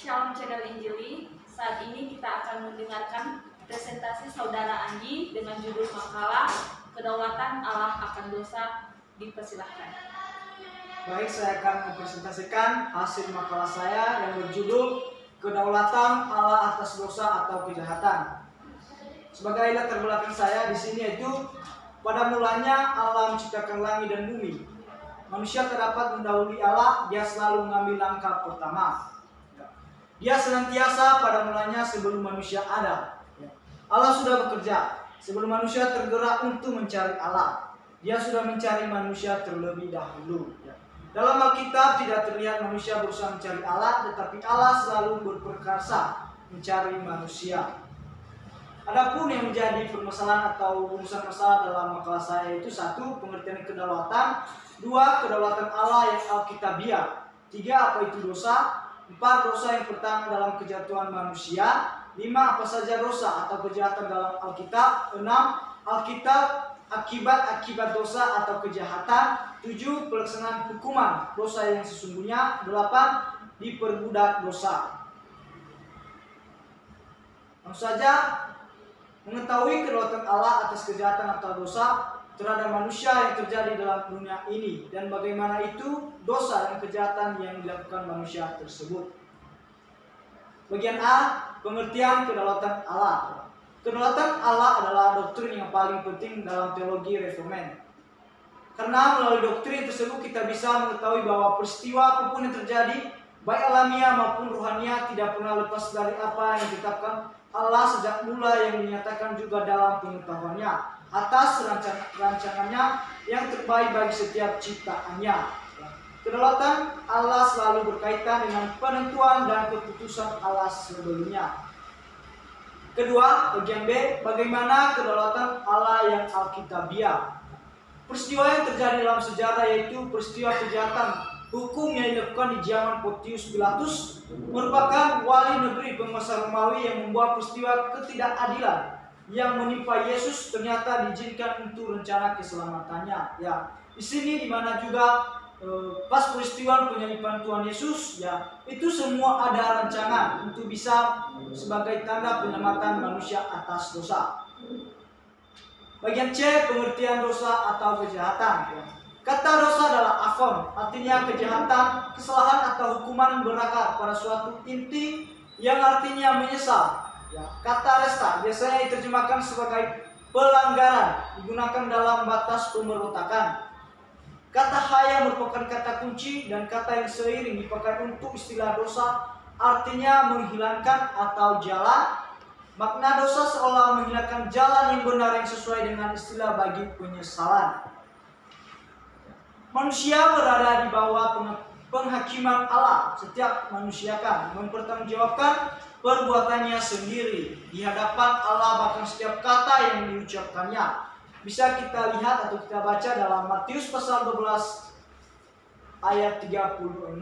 Shalom Channel Injili. Saat ini kita akan mendengarkan presentasi Saudara Andi dengan judul makalah Kedaulatan Allah akan Dosa. Dipersilahkan. Baik, saya akan mempresentasikan hasil makalah saya yang berjudul Kedaulatan Allah atas Dosa atau Kejahatan. Sebagai latar belakang saya di sini yaitu pada mulanya Allah menciptakan langit dan bumi. Manusia tak dapat mendahului Allah, dia selalu mengambil langkah pertama. Dia senantiasa pada mulanya sebelum manusia ada. Allah sudah bekerja sebelum manusia tergerak untuk mencari Allah. Dia sudah mencari manusia terlebih dahulu. Dalam Alkitab tidak terlihat manusia berusaha mencari Allah, tetapi Allah selalu berperkasa mencari manusia. Adapun yang menjadi permasalahan atau rumusan masalah dalam makalah saya itu: 1. Pengertian kedaulatan. 2. Kedaulatan Allah yang alkitabiah. 3. Apa itu dosa? 4. Dosa yang pertama dalam kejatuhan manusia. 5. Apa saja dosa atau kejahatan dalam Alkitab. 6. Alkitab akibat dosa atau kejahatan. 7. Pelaksanaan hukuman dosa yang sesungguhnya. 8. Diperbudak dosa. Langsung saja, mengetahui kedaulatan Allah atas kejahatan atau dosa terhadap manusia yang terjadi dalam dunia ini, dan bagaimana itu dosa dan kejahatan yang dilakukan manusia tersebut. Bagian A, pengertian kedaulatan Allah. Kedaulatan Allah adalah doktrin yang paling penting dalam teologi reformen. Karena melalui doktrin tersebut kita bisa mengetahui bahwa peristiwa apapun yang terjadi, baik alamiah maupun rohania, tidak pernah lepas dari apa yang ditetapkan Allah sejak mula, yang dinyatakan juga dalam pengetahuannya atas rancangannya yang terbaik bagi setiap ciptaannya. Kedaulatan Allah selalu berkaitan dengan penentuan dan keputusan Allah sebelumnya. Kedua, bagian B, bagaimana kedaulatan Allah yang alkitabiah. Peristiwa yang terjadi dalam sejarah yaitu peristiwa kejahatan hukum yang dilakukan di zaman Pontius Pilatus merupakan wali negeri penguasa Romawi yang membuat peristiwa ketidakadilan yang menimpa Yesus ternyata diizinkan untuk rencana keselamatannya. Di sini dimana juga pas peristiwa penyaliban Tuhan Yesus, itu semua ada rancangan untuk bisa sebagai tanda penyelamatan manusia atas dosa. Bagian C, pengertian dosa atau kejahatan. Kata dosa adalah afon, artinya kejahatan, kesalahan atau hukuman yang berakar pada suatu inti yang artinya menyesal. Kata resta biasanya diterjemahkan sebagai pelanggaran, digunakan dalam batas pemberontakan. Kata haya merupakan kata kunci, dan kata yang seiring dipakai untuk istilah dosa, artinya menghilangkan atau jalan. Makna dosa seolah menghilangkan jalan yang benar yang sesuai dengan istilah bagi penyesalan. Manusia berada di bawah penghakiman Allah. Setiap manusia kan mempertanggungjawabkan perbuatannya sendiri di hadapan Allah, bahkan setiap kata yang diucapkannya. Bisa kita lihat atau kita baca dalam Matius pasal 12 ayat 36.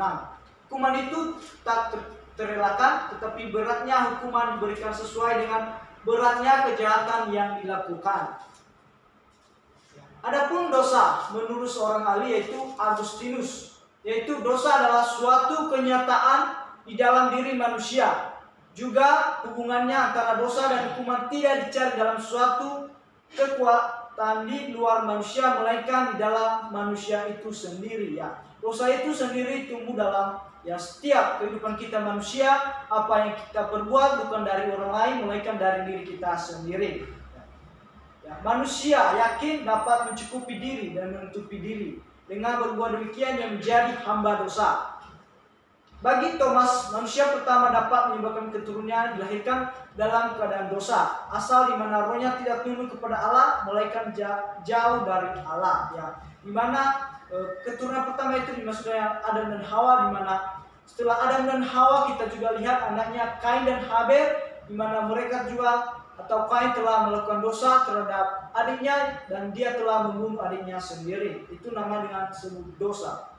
Hukuman itu tak terelakkan, tetapi beratnya hukuman diberikan sesuai dengan beratnya kejahatan yang dilakukan. Adapun dosa menurut seorang ahli yaitu Agustinus, yaitu dosa adalah suatu kenyataan di dalam diri manusia. Juga hubungannya antara dosa dan hukuman tidak dicari dalam suatu kekuatan di luar manusia, melainkan di dalam manusia itu sendiri. Dosa itu sendiri tumbuh dalam setiap kehidupan kita manusia. Apa yang kita perbuat bukan dari orang lain, melainkan dari diri kita sendiri. Manusia yakin dapat mencukupi diri dan menutupi diri. Dengan berbuat demikian yang menjadi hamba dosa. Bagi Thomas, manusia pertama dapat menyebabkan keturunannya dilahirkan dalam keadaan dosa, asal di mana rohnya tidak tunduk kepada Allah, melainkan jauh dari Allah. Di mana keturunan pertama itu dimaksudnya Adam dan Hawa, di mana setelah Adam dan Hawa kita juga lihat anaknya Kain dan Habel, di mana mereka juga atau Kain telah melakukan dosa terhadap adiknya dan dia telah membunuh adiknya sendiri. Itu nama dengan sebut dosa.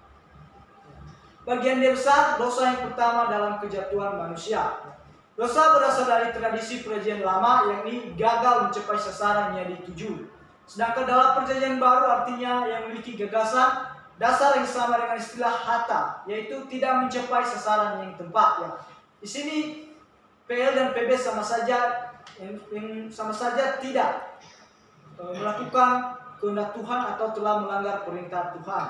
Bagian D besar, dosa yang pertama dalam kejatuhan manusia. Dosa berasal dari tradisi perjanjian lama, yakni gagal mencapai sasaran yang dituju. Sedangkan dalam perjanjian baru artinya yang memiliki gagasan dasar yang sama dengan istilah hata, yaitu tidak mencapai sasaran yang tepat. Di sini PL dan PB sama saja sama saja tidak melakukan kehendak Tuhan atau telah melanggar perintah Tuhan.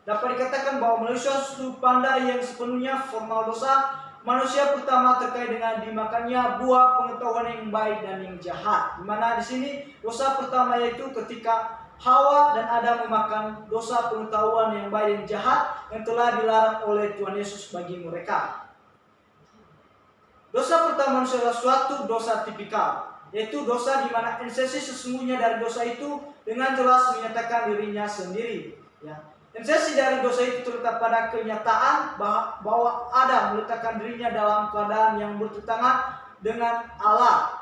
Dapat dikatakan bahwa melalui sudut pandang yang sepenuhnya formal dosa, manusia pertama terkait dengan dimakannya buah pengetahuan yang baik dan yang jahat. Di mana di sini dosa pertama yaitu ketika Hawa dan Adam memakan dosa pengetahuan yang baik dan jahat yang telah dilarang oleh Tuhan Yesus bagi mereka. Dosa pertama manusia adalah suatu dosa tipikal, yaitu dosa di mana esensi sesungguhnya dari dosa itu dengan jelas menyatakan dirinya sendiri. Ya. Esensi dari dosa itu terletak pada kenyataan bahwa Adam meletakkan dirinya dalam keadaan yang bertentangan dengan Allah.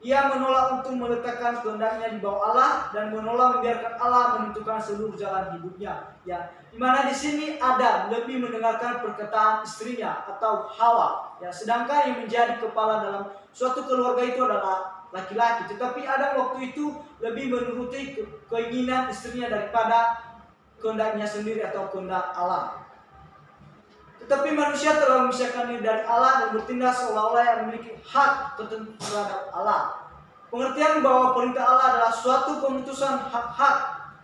Ia menolak untuk meletakkan kehendaknya di bawah Allah dan menolak membiarkan Allah menentukan seluruh jalan hidupnya. Ya, di mana di sini Adam lebih mendengarkan perkataan istrinya atau Hawa. Ya, sedangkan yang menjadi kepala dalam suatu keluarga itu adalah laki-laki. Tetapi Adam waktu itu lebih menuruti keinginan istrinya daripada kehendaknya sendiri atau kehendak Allah. Tetapi manusia telah memisahkan diri dari Allah dan bertindak seolah-olah yang memiliki hak tertentu terhadap Allah. Pengertian bahwa perintah Allah adalah suatu pemutusan hak-hak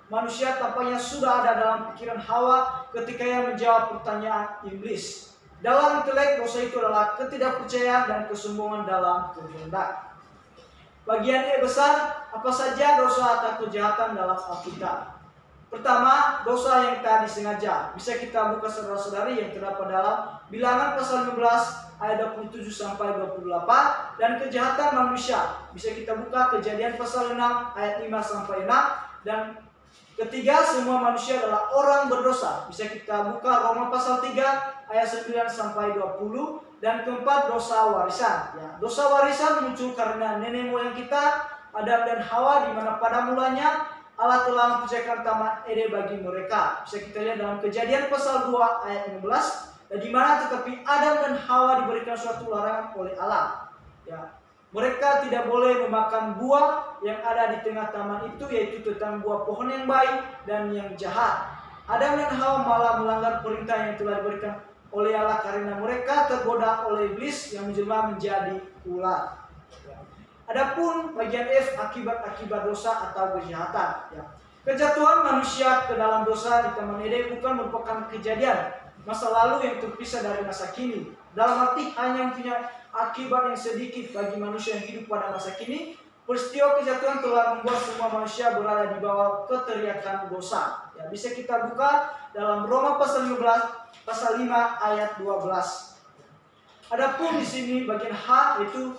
manusia tampaknya sudah ada dalam pikiran Hawa ketika ia menjawab pertanyaan iblis. Dalam intelek, dosa itu adalah ketidakpercayaan dan kesombongan dalam kehendak. Bagian E besar, apa saja dosa atau kejahatan dalam Alkitab? Pertama, dosa yang tak disengaja. Bisa kita buka saudara-saudari yang terdapat dalam Bilangan pasal 15 ayat 27 sampai 28 dan kejahatan manusia. Bisa kita buka Kejadian pasal 6 ayat 5 sampai 6 dan ketiga, semua manusia adalah orang berdosa. Bisa kita buka Roma pasal 3 ayat 9 sampai 20 dan keempat, dosa warisan. Ya, dosa warisan muncul karena nenek moyang kita Adam dan Hawa di mana pada mulanya Allah telah mempercayakan Taman Eden bagi mereka. Bisa kita lihat dalam Kejadian pasal 2 ayat 15, dan di mana tetapi Adam dan Hawa diberikan suatu larangan oleh Allah. Ya, mereka tidak boleh memakan buah yang ada di tengah taman itu, yaitu tentang buah pohon yang baik dan yang jahat. Adam dan Hawa malah melanggar perintah yang telah diberikan oleh Allah karena mereka tergoda oleh iblis yang menjelma menjadi ular. Adapun bagian F, akibat-akibat dosa atau kejahatan. Ya. Kejatuhan manusia ke dalam dosa di Taman Eden bukan merupakan kejadian masa lalu yang terpisah dari masa kini. Dalam arti hanya mempunyai akibat yang sedikit bagi manusia yang hidup pada masa kini. Peristiwa kejatuhan telah membuat semua manusia berada di bawah keteriakan dosa. Ya, bisa kita buka dalam Roma pasal 15, pasal 5 ayat 12. Adapun di sini bagian H itu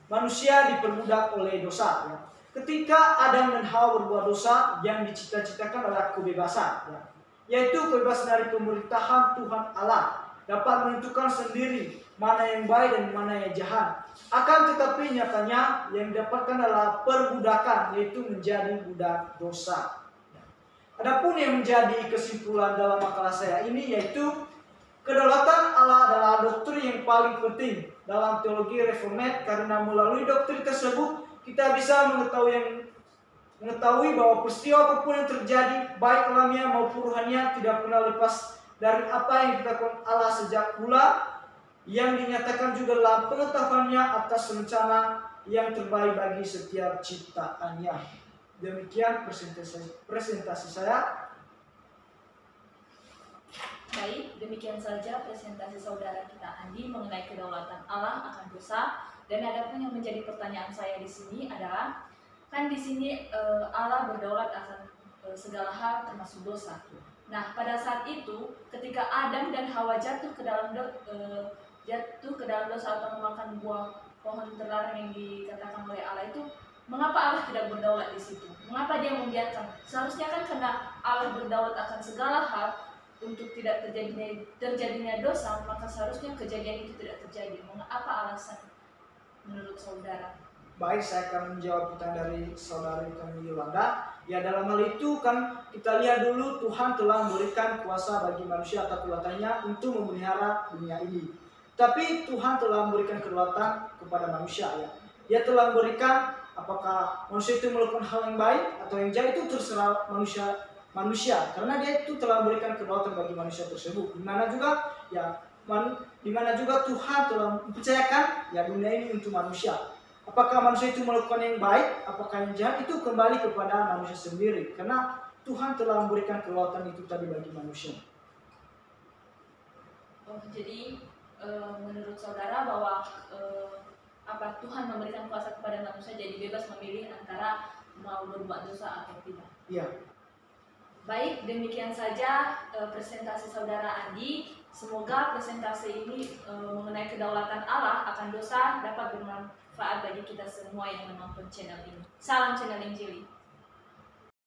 manusia diperbudak oleh dosa. Ya. Ketika Adam dan Hawa berbuat dosa, yang dicita-citakan adalah kebebasan, ya. Yaitu kebebasan dari pemerintahan Tuhan Allah, dapat menentukan sendiri mana yang baik dan mana yang jahat. Akan tetapi nyatanya yang didapatkan adalah perbudakan, yaitu menjadi budak dosa. Adapun yang menjadi kesimpulan dalam makalah saya ini yaitu kedaulatan Allah adalah doktrin yang paling penting dalam teologi reformat, karena melalui doktrin tersebut kita bisa mengetahui bahwa peristiwa apapun yang terjadi, baik alamiah maupun rohania, tidak pernah lepas dari apa yang dilakukan Allah sejak mula, yang dinyatakan juga dalam pengetahuannya atas rencana yang terbaik bagi setiap ciptaannya. Demikian presentasi saya. Baik, demikian saja presentasi saudara kita Andi mengenai kedaulatan Allah akan dosa. Dan adapun yang menjadi pertanyaan saya di sini adalah, kan di sini Allah berdaulat akan segala hal termasuk dosa. Nah, pada saat itu ketika Adam dan Hawa jatuh ke dalam dosa atau memakan buah pohon terlarang yang dikatakan oleh Allah itu, mengapa Allah tidak berdaulat di situ? Mengapa dia membiarkan? Seharusnya kan karena Allah berdaulat akan segala hal, untuk tidak terjadinya dosa, maka seharusnya kejadian itu tidak terjadi. Mengapa alasan menurut saudara? Baik, saya akan menjawab pertanyaan dari saudari kami Yolanda. Ya, dalam hal itu kan kita lihat dulu Tuhan telah memberikan kuasa bagi manusia atau kekuatannya untuk memelihara dunia ini. Tapi Tuhan telah memberikan kedaulatan kepada manusia, ya. Dia telah memberikan, apakah manusia itu melakukan hal yang baik atau yang jahat itu terserah manusia, karena dia itu telah memberikan kedaulatan bagi manusia tersebut. Dimana juga ya di mana juga Tuhan telah mempercayakan ya dunia ini untuk manusia. Apakah manusia itu melakukan yang baik, apakah yang jahat, itu kembali kepada manusia sendiri. Karena Tuhan telah memberikan kelewatan itu tadi bagi manusia. Oh, jadi menurut saudara bahwa Tuhan memberikan kuasa kepada manusia jadi bebas memilih antara mau berbuat dosa atau tidak. Iya. Baik, demikian saja presentasi saudara Andi. Semoga presentasi ini mengenai kedaulatan Allah akan dosa dapat bermanfaat bagi kita semua yang menonton channel ini. Salam channel Injili.